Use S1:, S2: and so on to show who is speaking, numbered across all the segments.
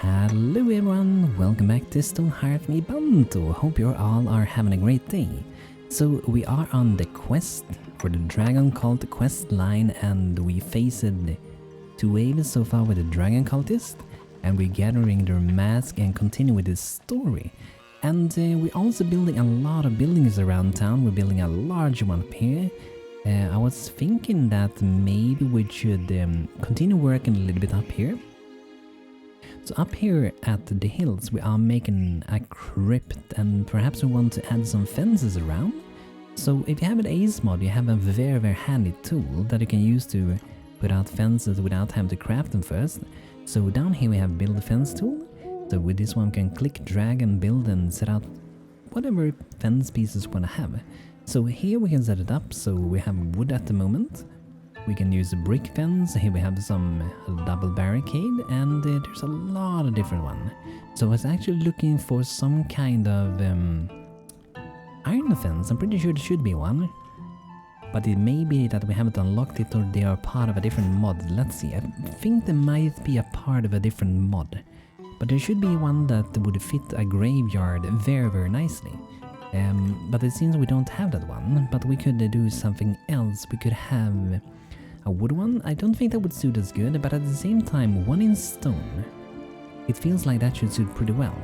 S1: Hello everyone, welcome back to Stonehearth me Banto. Hope you all are having a great day. So we are on the quest for the Dragon Cult quest line, and we faced 2 waves so far with the Dragon Cultists, and we're gathering their mask and continue with this story. And we're also building a lot of buildings around town. We're building a large one up here. I was thinking that maybe we should continue working a little bit up here. So up here at the hills we are making a crypt, and perhaps we want to add some fences around. So if you have an ace mod, you have a very handy tool that you can use to put out fences without having to craft them first. So down here we have build a fence tool. So with this one we can click, drag and build and set out whatever fence pieces we want to have. So here we can set it up, so we have wood at the moment. We can use a brick fence. Here we have some double barricade, and there's a lot of different ones. So I was actually looking for some kind of iron fence. I'm pretty sure there should be one, but it may be that we haven't unlocked it or they are part of a different mod. Let's see, I think they might be a part of a different mod, but there should be one that would fit a graveyard very nicely. But it seems we don't have that one, but we could do something else. We could have a wood one. I don't think that would suit us good, but at the same time, one in stone. It feels like that should suit pretty well.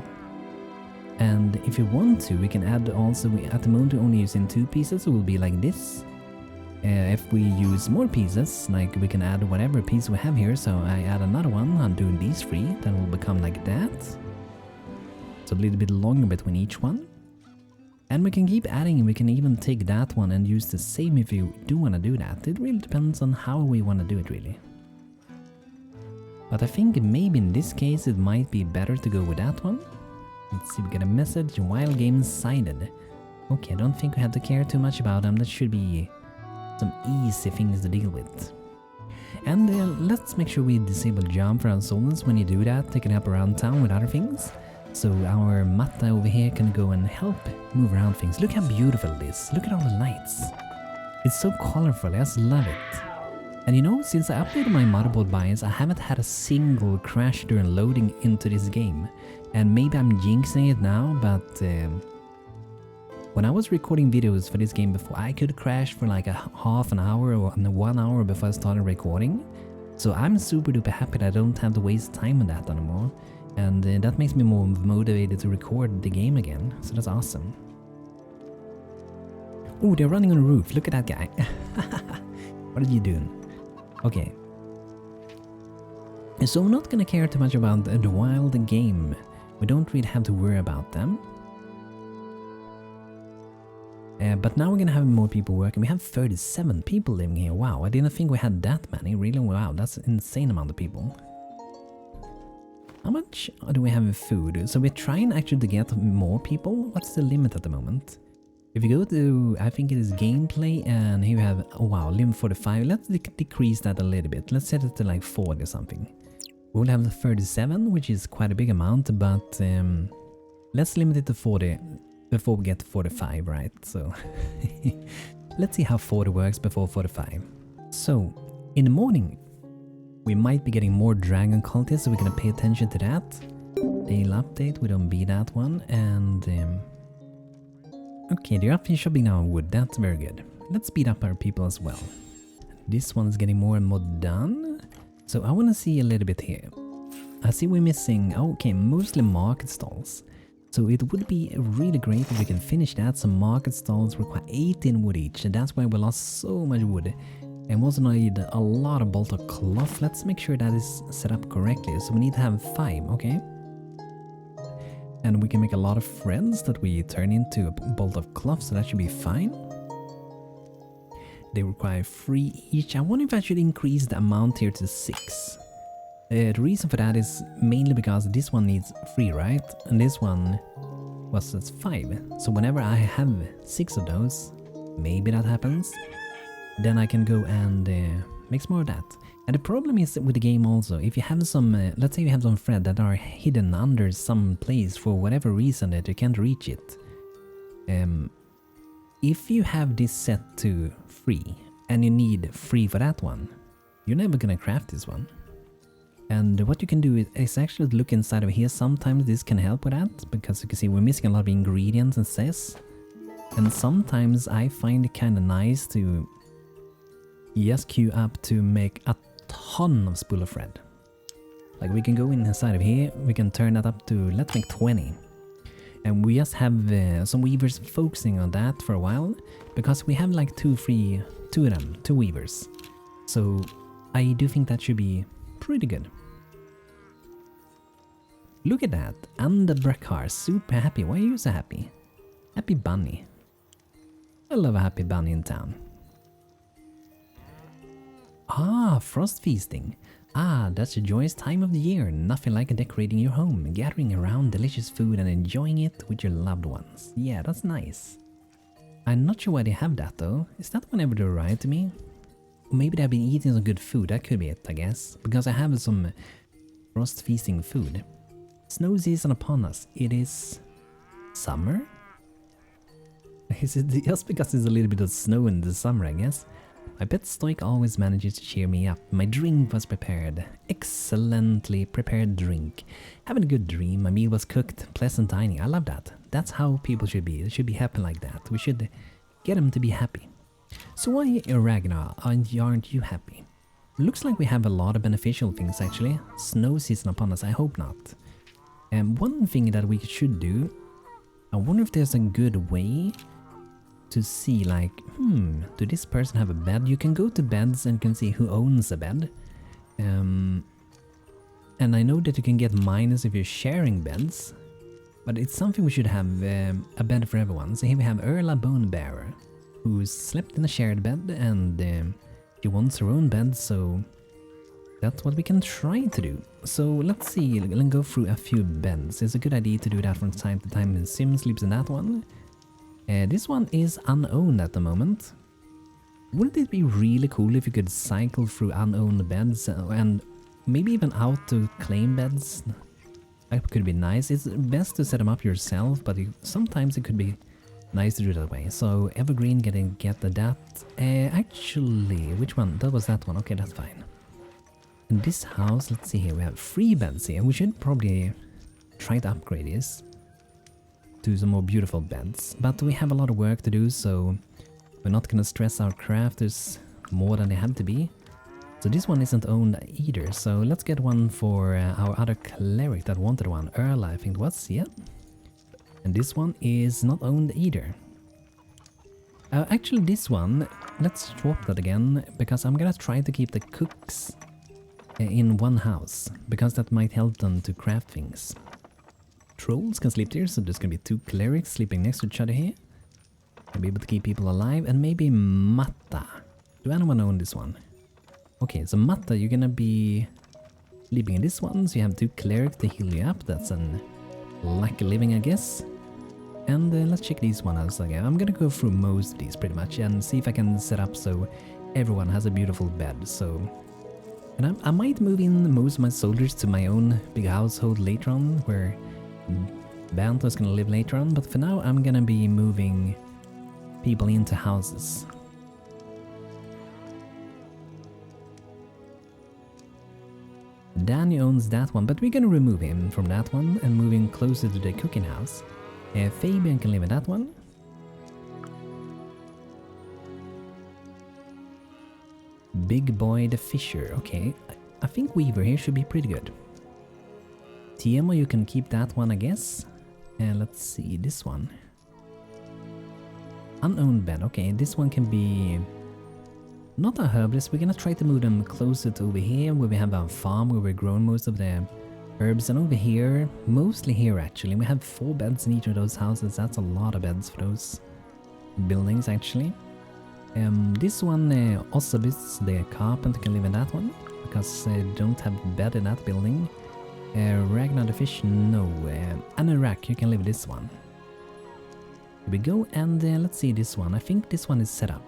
S1: And if you want to, we can add also, at the moment we're only using 2 pieces, so it will be like this. If we use more pieces, like we can add whatever piece we have here, so I add another one, I'm doing these 3, then it will become like that. So a little bit longer between each one. And we can keep adding, we can even take that one and use the same if you do want to do that. It really depends on how we want to do it really. But I think maybe in this case it might be better to go with that one. Let's see, we get a message, wild games cited. Okay, I don't think we have to care too much about them, that should be some easy things to deal with. And let's make sure we disable jump for our souls when you do that, taking up around town with other things. So our Mata over here can go and help move around things. Look how beautiful it is. Look at all the lights. It's so colorful. I just love it. And you know, since I updated my motherboard bias, I haven't had a single crash during loading into this game. And maybe I'm jinxing it now, but when I was recording videos for this game before, I could crash for like a half an hour or 1 hour before I started recording. So I'm super duper happy that I don't have to waste time on that anymore. And that makes me more motivated to record the game again, so that's awesome. Oh, they're running on the roof, look at that guy. What are you doing? Okay. So we're not gonna care too much about the wild game. We don't really have to worry about them. But now we're gonna have more people working. We have 37 people living here. Wow, I didn't think we had that many. Really? Wow, that's an insane amount of people. How much do we have in food? So we're trying actually to get more people. What's the limit at the moment? If you go to, I think it is gameplay, and here we have, oh wow, limit 45. Let's decrease that a little bit. Let's set it to like 40 or something. We'll have 37, which is quite a big amount, but let's limit it to 40 before we get 45, right? So let's see how 40 works before 45. So in the morning, we might be getting more Dragon Cultists, so we're gonna pay attention to that. Daily update, we don't beat that one, and okay, they're up in shopping now in wood, that's very good. Let's speed up our people as well. This one's getting more and more done, so I want to see a little bit here. I see we're missing, okay, mostly market stalls. So it would be really great if we can finish that. Some market stalls require 18 wood each, and that's why we lost so much wood. And we also need a lot of bolt of cloth. Let's make sure that is set up correctly. So we need to have 5, okay? And we can make a lot of threads that we turn into a bolt of cloth, so that should be fine. They require 3 each. I wonder if I should increase the amount here to 6. The reason for that is mainly because this one needs 3, right? And this one was at 5. So whenever I have 6 of those, maybe that happens, then I can go and make some more of that. And the problem is with the game also, if you have some, let's say you have some thread that are hidden under some place for whatever reason that you can't reach it. If you have this set to 3 and you need 3 for that one, you're never gonna craft this one. And what you can do is actually look inside of here. Sometimes this can help with that, because you can see we're missing a lot of ingredients and says. And sometimes I find it kind of nice to just queue up to make a ton of spool of thread. Like we can go inside of here, we can turn that up to, let's make 20. And we just have some weavers focusing on that for a while, because we have like two weavers. So I do think that should be pretty good. Look at that, and the Brekar, super happy. Why are you so happy? Happy bunny. I love a happy bunny in town. Ah, frost feasting. Ah, that's a joyous time of the year. Nothing like decorating your home, gathering around delicious food and enjoying it with your loved ones. Yeah, that's nice. I'm not sure why they have that though. Is that whenever they arrive to me? Or maybe they've been eating some good food, that could be it, I guess. Because I have some frost feasting food. Snow season upon us. It is summer? Is it just because there's a little bit of snow in the summer, I guess? My pet Stoic always manages to cheer me up. My drink was prepared. Excellently prepared drink. Having a good dream. My meal was cooked. Pleasant dining. I love that. That's how people should be. They should be happy like that. We should get them to be happy. So why, Ragnar, aren't you happy? Looks like we have a lot of beneficial things actually. Snow season upon us. I hope not. And one thing that we should do, I wonder if there's a good way to see like, do this person have a bed? You can go to beds and can see who owns a bed. And I know that you can get minus if you're sharing beds, but it's something we should have, a bed for everyone. So here we have Erla Bonebearer, who slept in a shared bed, and she wants her own bed, so that's what we can try to do. So let's see, let's go through a few beds. It's a good idea to do that from time to time. Sim sleeps in that one. This one is unowned at the moment. Wouldn't it be really cool if you could cycle through unowned beds and maybe even auto-claim beds? That could be nice. It's best to set them up yourself, but sometimes it could be nice to do that way. So Evergreen get that. Actually, which one? That was that one. Okay, that's fine. In this house, let's see here, we have 3 beds here. We should probably try to upgrade this to some more beautiful beds. But we have a lot of work to do, so we're not gonna stress our crafters more than they have to be. So this one isn't owned either, so let's get one for our other cleric that wanted one. Erla, I think it was, yeah. And this one is not owned either. Actually this one, let's swap that again, because I'm gonna try to keep the cooks in one house, because that might help them to craft things. Trolls can sleep there, so there's gonna be 2 clerics sleeping next to each other here. I'll be able to keep people alive, and maybe Matta. Do anyone own this one? Okay, so Matta, you're gonna be sleeping in this one, so you have 2 clerics to heal you up. That's an lucky living, I guess. And let's check these one out again. I'm gonna go through most of these pretty much and see if I can set up so everyone has a beautiful bed. So, and I might move in most of my soldiers to my own big household later on, where Banto is gonna live later on. But for now, I'm gonna be moving people into houses. Danny owns that one, but we're gonna remove him from that one and move him closer to the cooking house. Fabian can live in that one. Big Boy the Fisher, okay. I think Weaver here should be pretty good. Tiemo, you can keep that one, I guess. And let's see, this one. Unowned bed, okay, this one can be not a herbalist. We're gonna try to move them closer to over here, where we have our farm, where we're growing most of the herbs, and over here, mostly here actually. We have 4 beds in each of those houses. That's a lot of beds for those buildings actually. This one, Ossabis, the carpenter, can live in that one, because I don't have a bed in that building. Ragnar the fish, no. Anorak, you can live this one. Here we go, and let's see this one. I think this one is set up.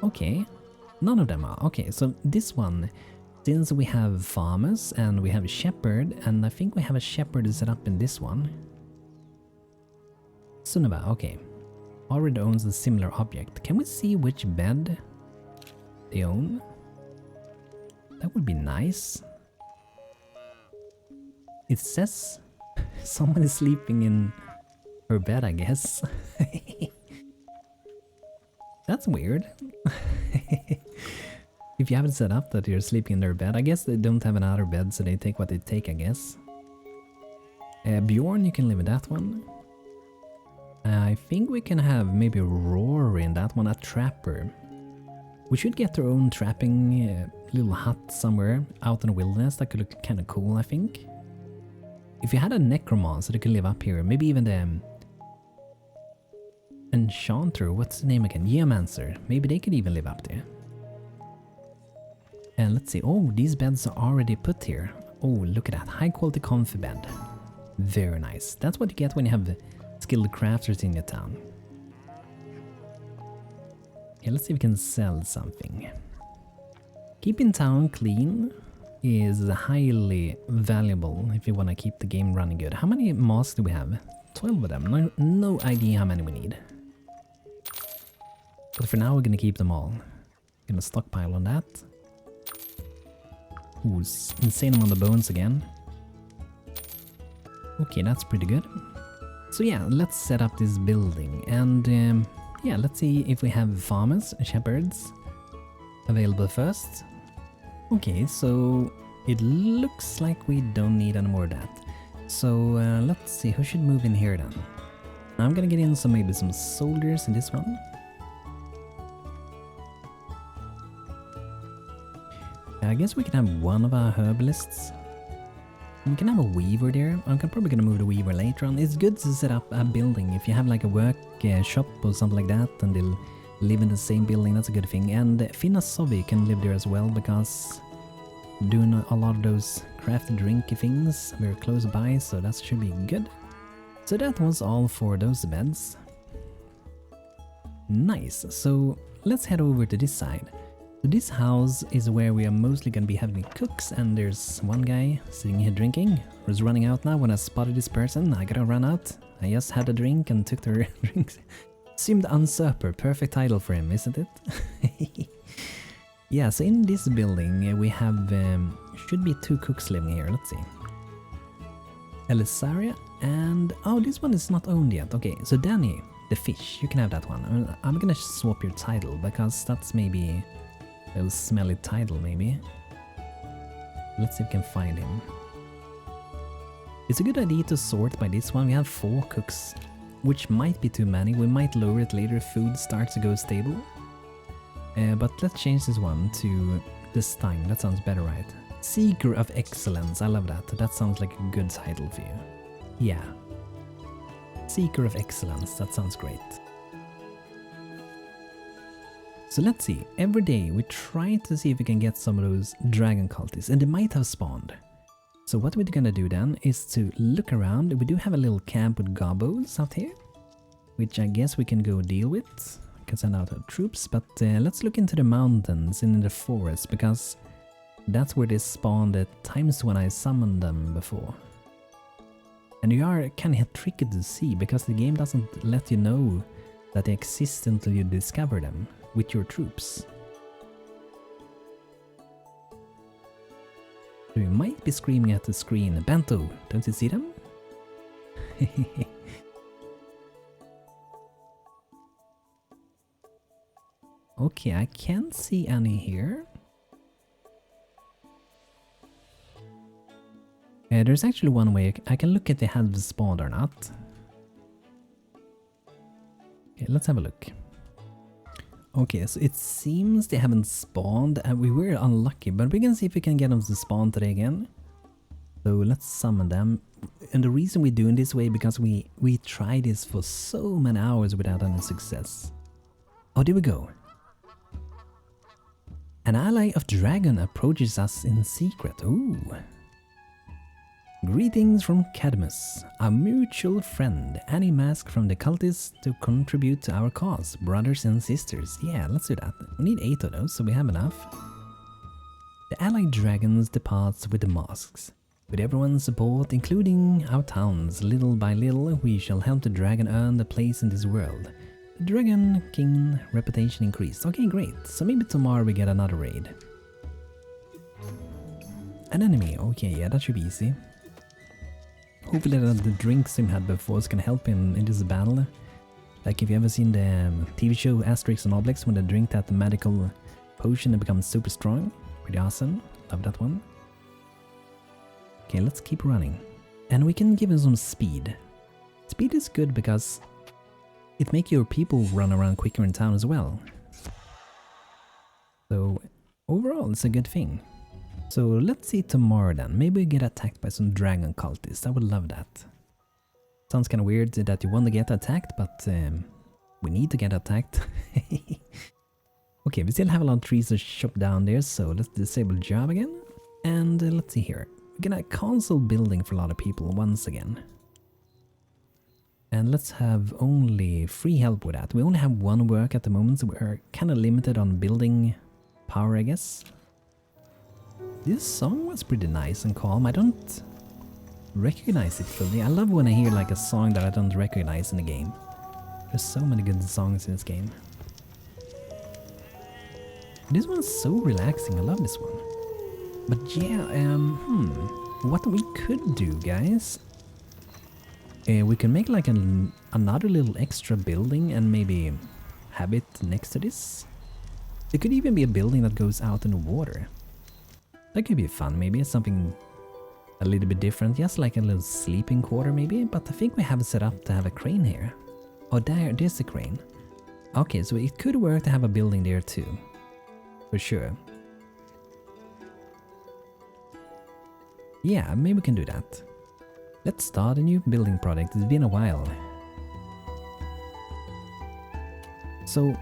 S1: Okay, none of them are. Okay, so this one, since we have farmers and we have a shepherd, and I think we have a shepherd set up in this one. Sunniva, okay. Already owns a similar object. Can we see which bed they own? That would be nice. It says someone is sleeping in her bed, I guess. That's weird. If you haven't set up that you're sleeping in their bed, I guess they don't have another bed, so they take what they take, I guess. Bjorn, you can live in that one. I think we can have maybe Rory in that one, a trapper. We should get our own trapping little hut somewhere out in the wilderness. That could look kind of cool, I think. If you had a necromancer that could live up here, maybe even the enchanter, what's the name again? Geomancer. Maybe they could even live up there. And let's see. Oh, these beds are already put here. Oh, look at that. High quality comfy bed. Very nice. That's what you get when you have skilled crafters in your town. Okay, let's see if we can sell something. Keeping town clean is highly valuable if you want to keep the game running good. How many masks do we have? 12 of them. No idea how many we need. But for now we're gonna keep them all. Gonna stockpile on that. Ooh, insane amount of bones again. Okay, that's pretty good. So yeah, let's set up this building and yeah, let's see if we have farmers, shepherds available first. Okay, so it looks like we don't need any more of that. So let's see, who should move in here then? I'm gonna get in maybe some soldiers in this one. I guess we can have one of our herbalists. We can have a weaver there. I'm probably gonna move the weaver later on. It's good to set up a building. If you have like a work shop or something like that and they'll live in the same building, that's a good thing. And Finnasovi can live there as well because doing a lot of those crafted drinky things very close by, so that should be good. So that was all for those beds. Nice. So let's head over to this side. So this house is where we are mostly going to be having cooks, and there's one guy sitting here drinking. Who's running out now. When I spotted this person, I gotta run out. I just had a drink and took their drinks. Seemed usurper, perfect title for him, isn't it? Yeah, so in this building we have, should be 2 cooks living here, let's see. Elisaria and, oh, this one is not owned yet. Okay, so Danny, the fish, you can have that one. I'm gonna swap your title because that's maybe a smelly title maybe. Let's see if we can find him. It's a good idea to sort by this one. We have 4 cooks, which might be too many. We might lower it later if food starts to go stable. But let's change this one to this time. That sounds better, right? Seeker of Excellence. I love that. That sounds like a good title for you. Yeah. Seeker of Excellence. That sounds great. So let's see. Every day we try to see if we can get some of those Dragon Cultists, and they might have spawned. So what we're gonna do then is to look around. We do have a little camp with gobos out here, which I guess we can go deal with. We can send out our troops, but let's look into the mountains and in the forest, because that's where they spawned at times when I summoned them before. And they are kind of tricky to see, because the game doesn't let you know that they exist until you discover them with your troops. So you might be screaming at the screen, Bento, don't you see them? Okay, I can't see any here. There's actually one way I can look at if they have spawned or not. Okay, let's have a look. Okay, so it seems they haven't spawned, and we were unlucky, but we can see if we can get them to spawn today again. So let's summon them. And the reason we're doing this way, because we tried this for so many hours without any success. Oh, there we go. An ally of Dragon approaches us in secret. Ooh. Greetings from Cadmus, a mutual friend. Any mask from the cultists to contribute to our cause, brothers and sisters. Yeah, let's do that. We need 8 of those, so we have enough. The allied dragons departs with the masks. With everyone's support, including our towns, little by little, we shall help the dragon earn the place in this world. The Dragon King reputation increased. Okay, great. So maybe tomorrow we get another raid. An enemy. Okay, yeah, that should be easy. Hopefully the drink Sim had before is gonna help in this battle. Like if you ever seen the TV show Asterix and Obelix, when they drink that magical potion it becomes super strong. Pretty awesome. Love that one. Okay, let's keep running. And we can give him some speed. Speed is good because it makes your people run around quicker in town as well. So overall it's a good thing. So let's see tomorrow then. Maybe we get attacked by some Dragon Cultists. I would love that. Sounds kind of weird that you want to get attacked, but we need to get attacked. Okay, we still have a lot of trees to chop down there, so let's disable job again. And let's see here. We're gonna console building for a lot of people once again. And let's have only free help with that. We only have one work at the moment, so we're kind of limited on building power, I guess. This song was pretty nice and calm. I don't recognize it fully. I love when I hear like a song that I don't recognize in the game. There's so many good songs in this game. This one's so relaxing. I love this one. But yeah, what we could do, guys, we can make like another little extra building and maybe have it next to this. It could even be a building that goes out in the water. That could be fun. Maybe it's something a little bit different, just like a little sleeping quarter maybe, but I think we have it set up to have a crane here. Oh, there's a crane. Okay, so it could work to have a building there too, for sure. Yeah, maybe we can do that. Let's start a new building project. It's been a while. So,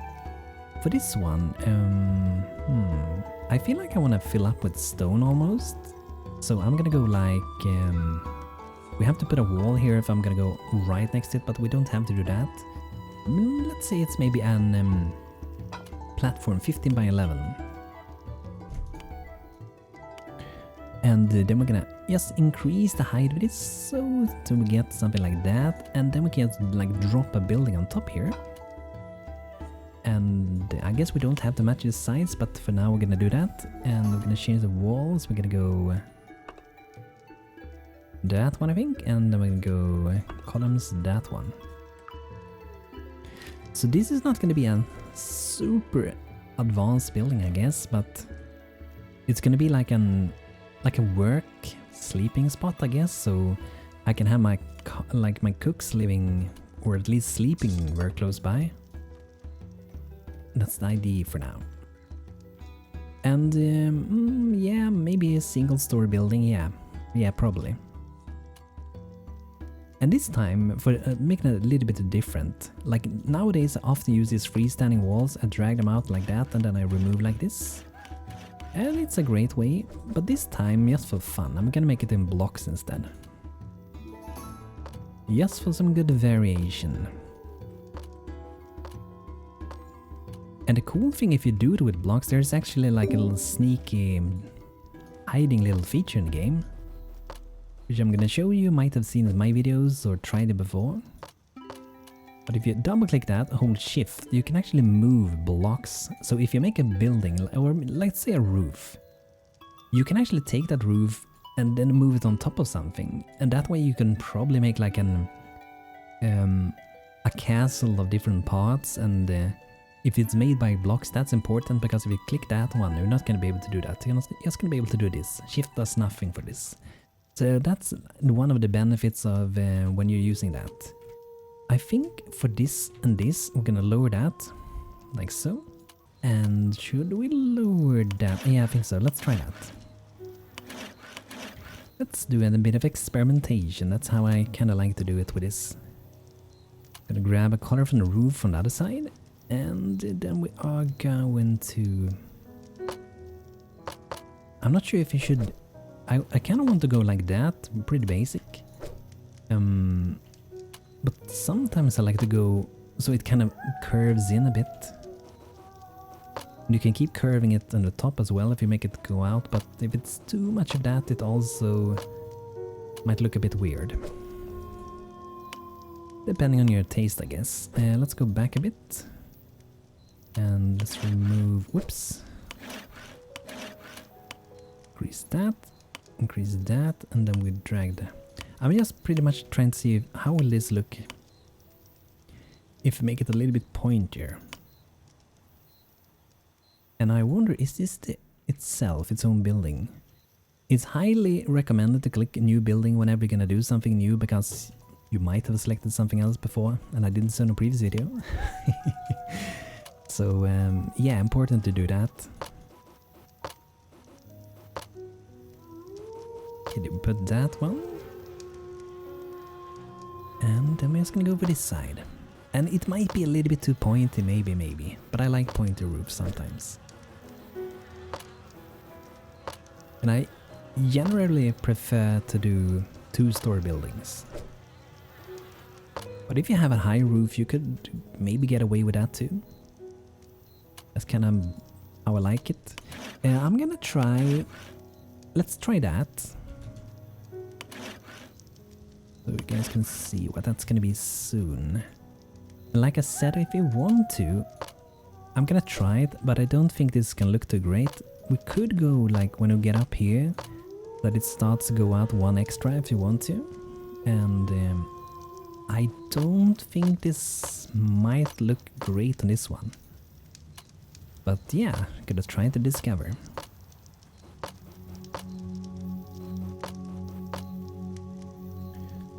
S1: for this one, I feel like I want to fill up with stone almost. So I'm gonna go like, we have to put a wall here if I'm gonna go right next to it, but we don't have to do that. Let's say it's maybe an platform 15 by 11. And then we're gonna just increase the height of this so to get something like that, and then we can like drop a building on top here. And I guess we don't have to match the sides, but for now we're gonna do that. And we're gonna change the walls. We're gonna go that one, I think, and then we're gonna go columns, that one. So this is not gonna be a super advanced building, I guess, but it's gonna be like a work sleeping spot, I guess. So I can have my cooks living, or at least sleeping, very close by. That's the idea for now. And yeah, maybe a single story building. Yeah, probably. And this time, for making it a little bit different, like nowadays I often use these freestanding walls. I drag them out like that and then I remove like this. And it's a great way, but this time, just for fun, I'm gonna make it in blocks instead. Just for some good variation. And the cool thing, if you do it with blocks, there's actually like a little sneaky hiding little feature in the game, which I'm gonna show you. Might have seen in my videos or tried it before. But if you double click that, hold shift, you can actually move blocks. So if you make a building, or let's say a roof, you can actually take that roof and then move it on top of something. And that way you can probably make like a castle of different parts. And if it's made by blocks, that's important, because if you click that one, you're not going to be able to do that. You're just going to be able to do this. Shift does nothing for this. So that's one of the benefits of when you're using that. I think for this and this, we're gonna lower that, like so. And should we lower that? Yeah, I think so. Let's try that. Let's do a bit of experimentation. That's how I kind of like to do it with this. Gonna grab a color from the roof from the other side, and then we are going to... I'm not sure if you should... I kind of want to go like that, pretty basic. But sometimes I like to go so it kind of curves in a bit. You can keep curving it on the top as well if you make it go out, but if it's too much of that, it also might look a bit weird. Depending on your taste, I guess. Let's go back a bit. And let's remove... Whoops. Increase that. increase that, and then we drag the... I'm just pretty much trying to see how will this look if we make it a little bit pointier. And I wonder, is this itself its own building? It's highly recommended to click new building whenever you're gonna do something new, because you might have selected something else before and I didn't see in a previous video. So yeah, important to do that. Okay, we put that one. And then we're just gonna go over this side. And it might be a little bit too pointy, maybe. But I like pointy roofs sometimes. And I generally prefer to do 2-story buildings. But if you have a high roof, you could maybe get away with that too. That's kind of how I like it. I'm gonna try... Let's try that. So you guys can see what that's gonna be soon. And like I said, if you want to, I'm gonna try it, but I don't think this can look too great. We could go like when we get up here, that it starts to go out 1 extra if you want to. And I don't think this might look great on this one. But yeah, gonna try to discover.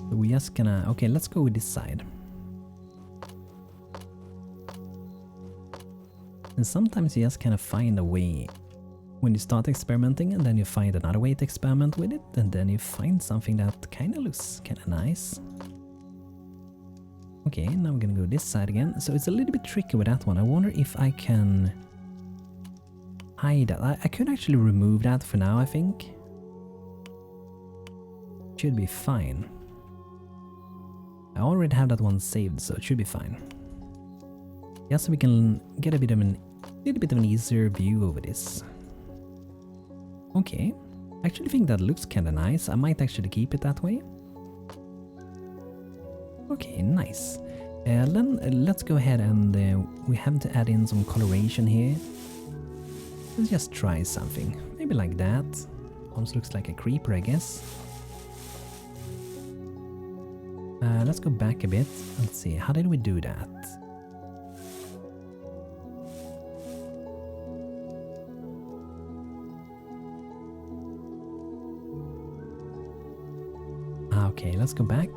S1: So we just gonna... Okay, let's go with this side. And sometimes you just kind of find a way when you start experimenting, and then you find another way to experiment with it, and then you find something that kind of looks kind of nice. Okay, now we're gonna go this side again. So it's a little bit tricky with that one. I wonder if I can hide that. I could actually remove that for now, I think. Should be fine. I already have that one saved, so it should be fine. Yeah, so we can get a little bit of an easier view over this. Okay, I actually think that looks kind of nice. I might actually keep it that way. Okay, nice. Then let's go ahead and we have to add in some coloration here. Let's just try something. Maybe like that. Almost looks like a creeper, I guess. Let's go back a bit. Let's see, how did we do that? Okay, let's go back.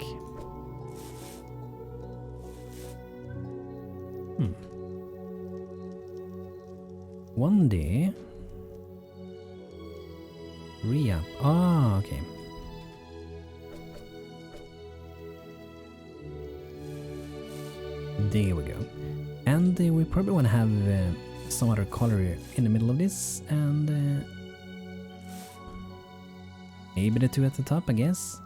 S1: One day. Re-up. Oh, okay. There we go. And we probably want to have some other color in the middle of this, and maybe the 2 at the top, I guess.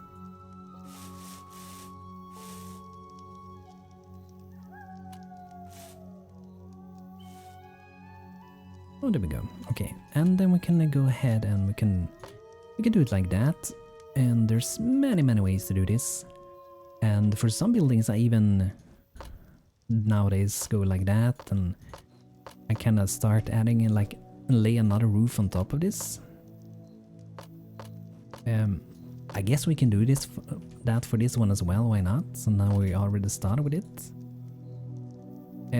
S1: Oh, there we go. Okay, and then we can go ahead and we can do it like that. And there's many ways to do this. And for some buildings, I even nowadays go like that, and I kind of start adding in, like, lay another roof on top of this. I guess we can do this that for this one as well. Why not? So now we already started with it.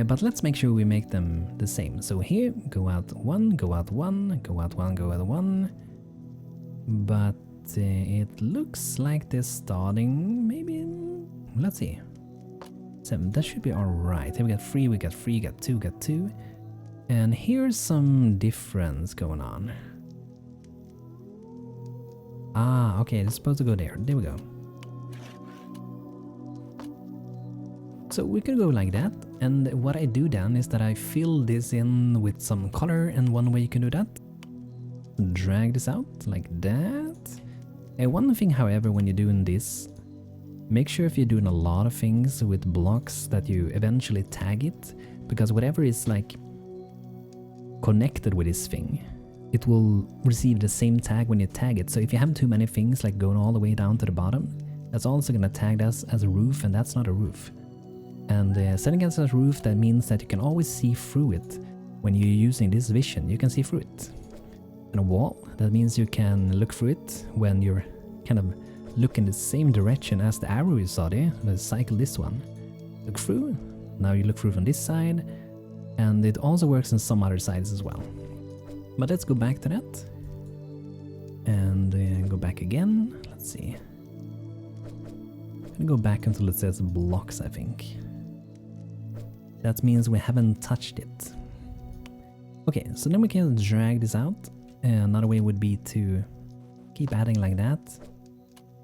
S1: But let's make sure we make them the same. So here, go out 1, go out 1, go out 1, go out 1. But it looks like they're starting, maybe, let's see. 7, that should be alright. Here we got 3, we got 3, got 2, got 2. And here's some difference going on. Ah, okay, it's supposed to go there. There we go. So we can go like that, and what I do then is that I fill this in with some color, and one way you can do that, drag this out like that. One thing, however, when you're doing this, make sure if you're doing a lot of things with blocks that you eventually tag it, because whatever is like connected with this thing, it will receive the same tag when you tag it. So if you have too many things like going all the way down to the bottom, that's also going to tag us as a roof, and that's not a roof. And setting it as a roof, that means that you can always see through it. When you're using this vision, you can see through it. and a wall. That means you can look through it when you're kind of look in the same direction as the arrow you saw there. Let's cycle this one. Look through. Now you look through from this side, and it also works on some other sides as well. But let's go back to that. And go back again. Let's see. I'm gonna go back until it says blocks, I think. That means we haven't touched it. Okay, so then we can drag this out. Another way would be to keep adding like that.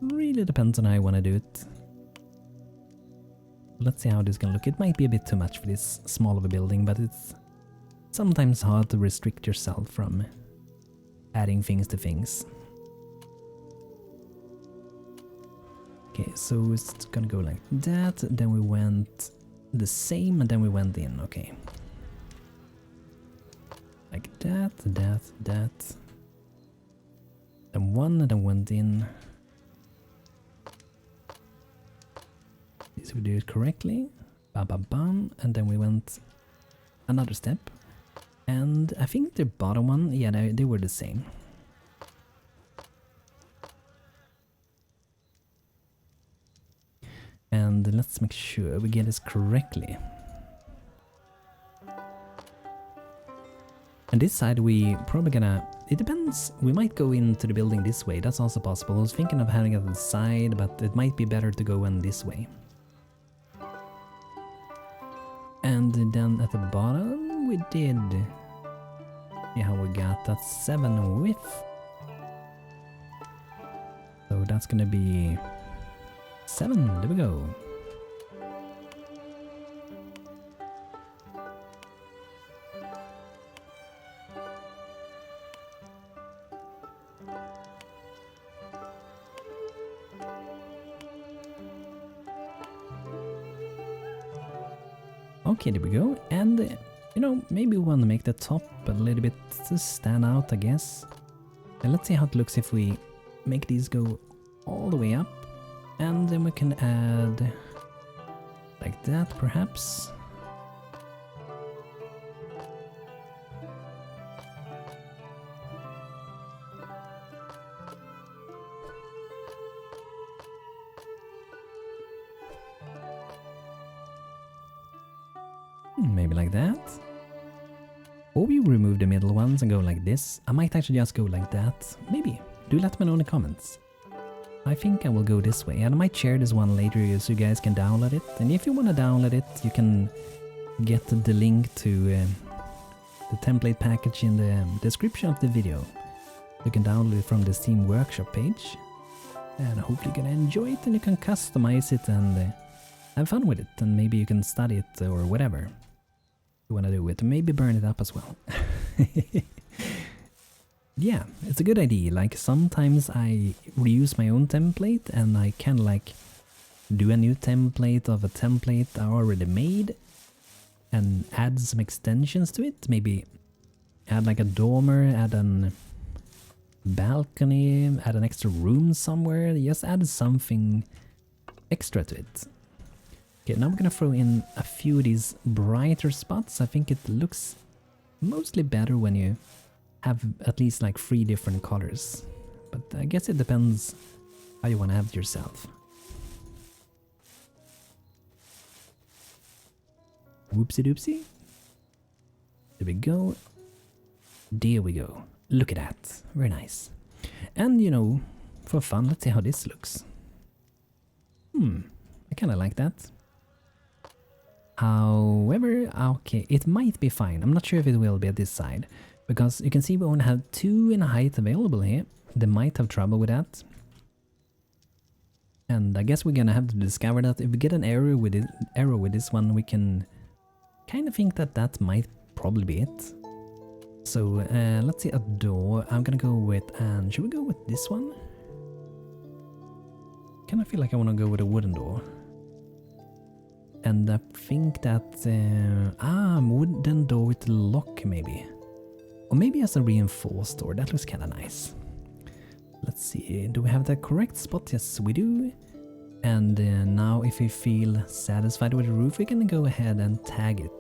S1: Really depends on how I want to do it. Let's see how this is gonna look. It might be a bit too much for this small of a building, but it's sometimes hard to restrict yourself from adding things to things. Okay, so it's gonna go like that, then we went the same, and then we went in, okay. Like that, that. Then one, and then went in. So we do it correctly. Bam, bam, bam. And then we went another step. And I think the bottom one, yeah, they were the same. And let's make sure we get this correctly. And this side we probably gonna... It depends. We might go into the building this way. That's also possible. I was thinking of having it on the side, but it might be better to go in this way. And then at the bottom we did... Yeah, how we got that 7 width. So that's gonna be 7. There we go. Okay, there we go. And you know, maybe we want to make the top a little bit to stand out, I guess. And let's see how it looks if we make these go all the way up. And then we can add like that, perhaps. Maybe like that. Or we remove the middle ones and go like this. I might actually just go like that. Maybe. Do let me know in the comments. I think I will go this way, and I might share this one later so you guys can download it. And if you want to download it, you can get the link to the template package in the description of the video. You can download it from the Steam Workshop page. And hopefully you're gonna enjoy it, and you can customize it and have fun with it. And maybe you can study it or whatever you want to do with it. Maybe burn it up as well. Yeah, it's a good idea. Like sometimes I reuse my own template and I kind of like do a new template of a template I already made and add some extensions to it. Maybe add like a dormer, add a balcony, add an extra room somewhere. Just add something extra to it. Okay, now we're gonna throw in a few of these brighter spots. I think it looks mostly better when you have at least like 3 different colors, but I guess it depends how you want to have it yourself. Whoopsie doopsie. There we go. There we go. Look at that. Very nice. And you know, for fun, let's see how this looks. I kind of like that. However, okay, it might be fine. I'm not sure if it will be at this side. Because you can see we only have 2 in height available here. They might have trouble with that. And I guess we're gonna have to discover that if we get an error with this one, we can kind of think that that might probably be it. So let's see, a door. I'm gonna go with, and should we go with this one? Kind of feel like I want to go with a wooden door. And I think that wooden door with lock maybe. Or maybe as a reinforced door, that looks kind of nice. Let's see, do we have the correct spot? Yes, we do. And now if we feel satisfied with the roof, we can go ahead and tag it.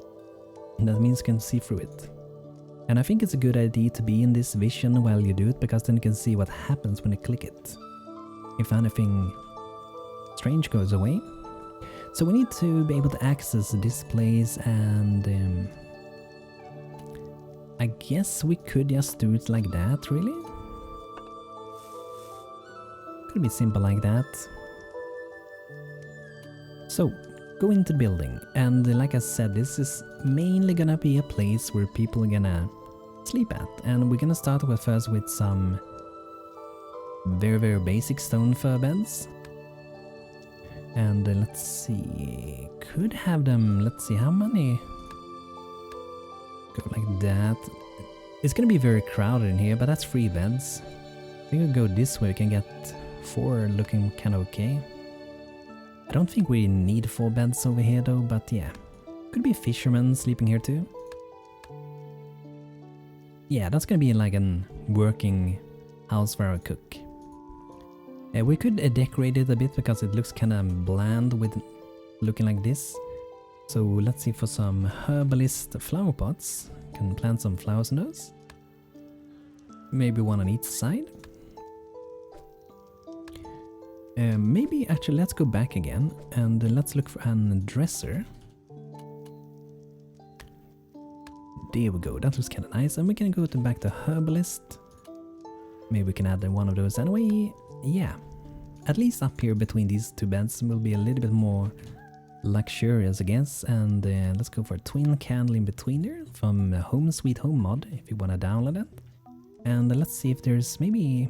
S1: And that means we can see through it. And I think it's a good idea to be in this vision while you do it, because then you can see what happens when you click it. If anything strange goes away. So we need to be able to access displays, and I guess we could just do it like that, really? Could be simple like that. So, go into the building, and like I said, this is mainly gonna be a place where people are gonna sleep at, and we're gonna start with first with some very basic stone fur beds. And let's see, could have them, let's see how many, go like that. It's gonna be very crowded in here, but that's 3 beds. I think we'll go this way, we can get 4 looking kinda okay. I don't think we need 4 beds over here though, but yeah. Could be fishermen sleeping here too. Yeah, that's gonna be like a working house for our cook. We could decorate it a bit because it looks kinda bland with looking like this. So let's see for some herbalist flower pots. Can plant some flowers in those. Maybe one on each side. Maybe actually let's go back again and let's look for a dresser. There we go, that was kind of nice. And we can go back to herbalist. Maybe we can add one of those anyway. Yeah, at least up here between these 2 beds will be a little bit more luxurious, I guess. And let's go for a twin candle in between there from Home Sweet Home mod if you want to download it. And let's see if there's maybe...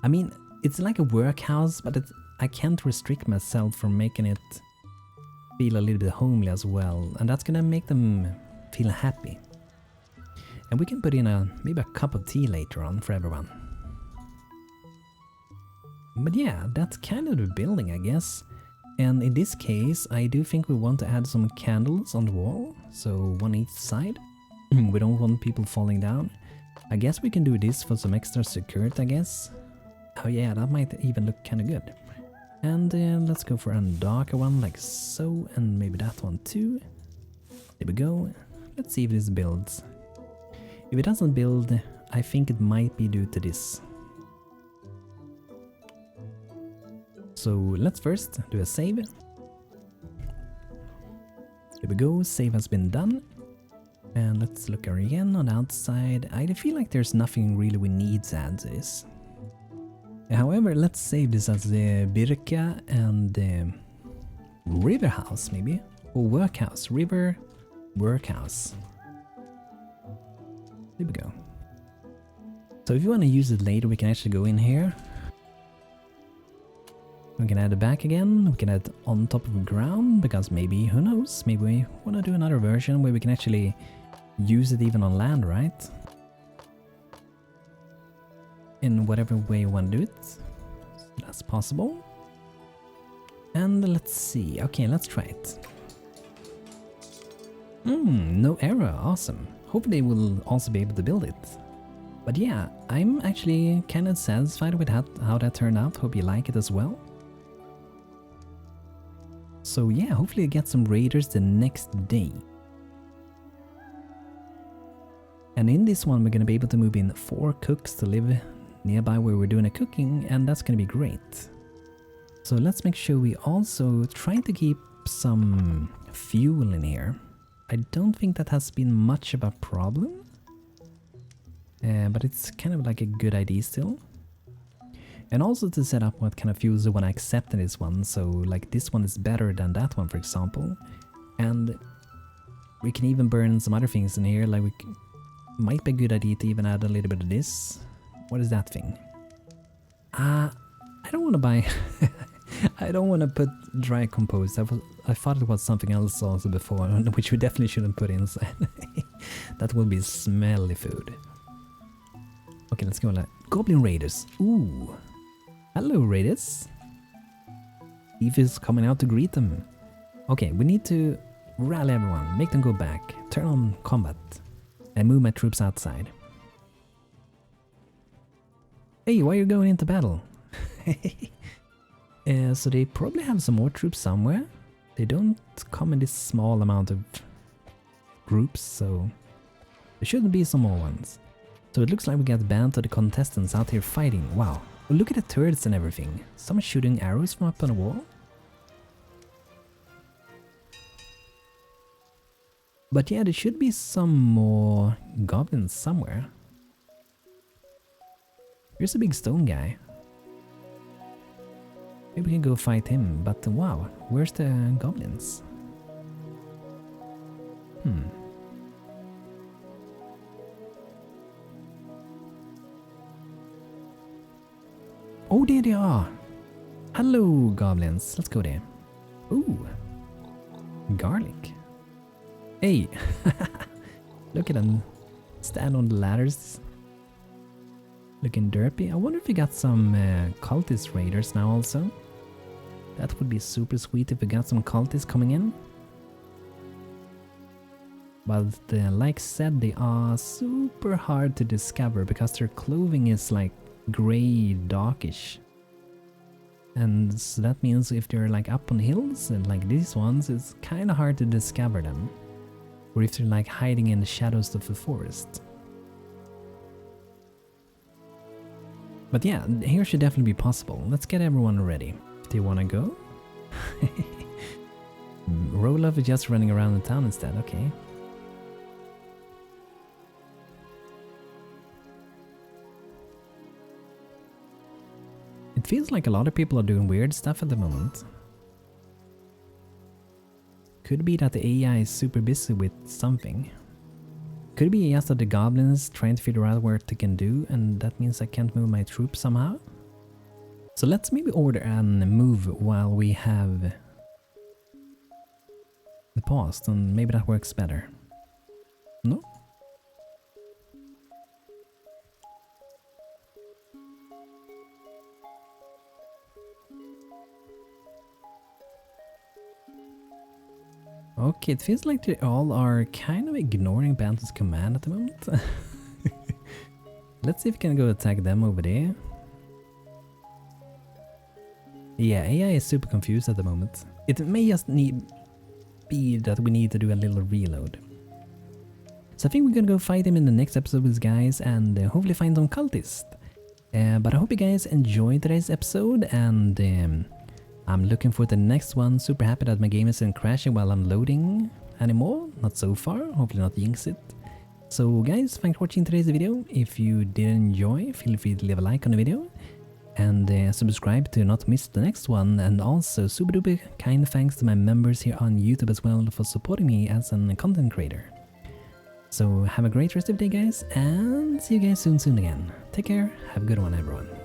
S1: I mean, it's like a workhouse, but I can't restrict myself from making it feel a little bit homely as well. And that's gonna make them feel happy. And we can put in maybe a cup of tea later on for everyone. But yeah, that's kind of the building, I guess. And in this case, I do think we want to add some candles on the wall. So one each side. We don't want people falling down. I guess we can do this for some extra security, I guess. Oh yeah, that might even look kind of good. And let's go for a darker one like so, and maybe that one too. There we go. Let's see if this builds. If it doesn't build, I think it might be due to this. So let's first do a save. Here we go, save has been done. And let's look again on the outside. I feel like there's nothing really we need to add to this. However, let's save this as the Birka and the River House maybe? Or Workhouse, River Workhouse. There we go. So if you want to use it later, we can actually go in here. We can add it back again. We can add it on top of the ground, because maybe, who knows, maybe we want to do another version where we can actually use it even on land, right? In whatever way you want to do it. So that's possible. And let's see. Okay, let's try it. No error. Awesome. Hopefully we'll also be able to build it. But yeah, I'm actually kind of satisfied with how that turned out. Hope you like it as well. So yeah, hopefully I get some raiders the next day. And in this one we're going to be able to move in 4 cooks to live nearby where we're doing a cooking, and that's going to be great. So let's make sure we also try to keep some fuel in here. I don't think that has been much of a problem. But it's kind of like a good idea still. And also to set up what kind of fuels I want to accept in this one. So like this one is better than that one, for example. And we can even burn some other things in here. Like might be a good idea to even add a little bit of this. What is that thing? I don't want to buy... I don't want to put dry compost. I thought it was something else also before, which we definitely shouldn't put inside. That will be smelly food. Okay, let's go like Goblin Raiders. Ooh. Hello, Raiders. Eve is coming out to greet them. Okay, we need to rally everyone, make them go back, turn on combat, and move my troops outside. Hey, why are you going into battle? So they probably have some more troops somewhere. They don't come in this small amount of groups, so there shouldn't be some more ones. So it looks like we got banned to the contestants out here fighting. Wow. Well, look at the turrets and everything. Someone shooting arrows from up on the wall. But yeah, there should be some more goblins somewhere. Here's a big stone guy. Maybe we can go fight him, but wow, where's the goblins? Oh, there they are! Hello, goblins. Let's go there. Ooh. Garlic. Hey! Look at them. Stand on the ladders. Looking derpy. I wonder if we got some Cultists Raiders now also. That would be super sweet if we got some Cultists coming in. But like said, they are super hard to discover because their clothing is like grey darkish. And so that means if they're like up on hills and like these ones, it's kind of hard to discover them. Or if they're like hiding in the shadows of the forest. But yeah, here should definitely be possible. Let's get everyone ready. Do you want to go? Roloff is just running around the town instead, okay. It feels like a lot of people are doing weird stuff at the moment. Could be that the AI is super busy with something. Could be just that the goblins trying to figure out what they can do, and that means I can't move my troops somehow. So let's maybe order and move while we have the pause, and maybe that works better. No? Okay, it feels like they all are kind of ignoring Bantu's command at the moment. Let's see if we can go attack them over there. Yeah, AI is super confused at the moment. It may just be that we need to do a little reload. So I think we're gonna go fight him in the next episode with guys and hopefully find some cultists. But I hope you guys enjoyed today's episode, and I'm looking for the next one. Super happy that my game isn't crashing while I'm loading anymore. Not so far. Hopefully not jinx it. So guys, thanks for watching today's video. If you did enjoy, feel free to leave a like on the video. And subscribe to not miss the next one. And also super duper kind thanks to my members here on YouTube as well for supporting me as a content creator. So have a great rest of the day guys, and see you guys soon again. Take care, have a good one everyone.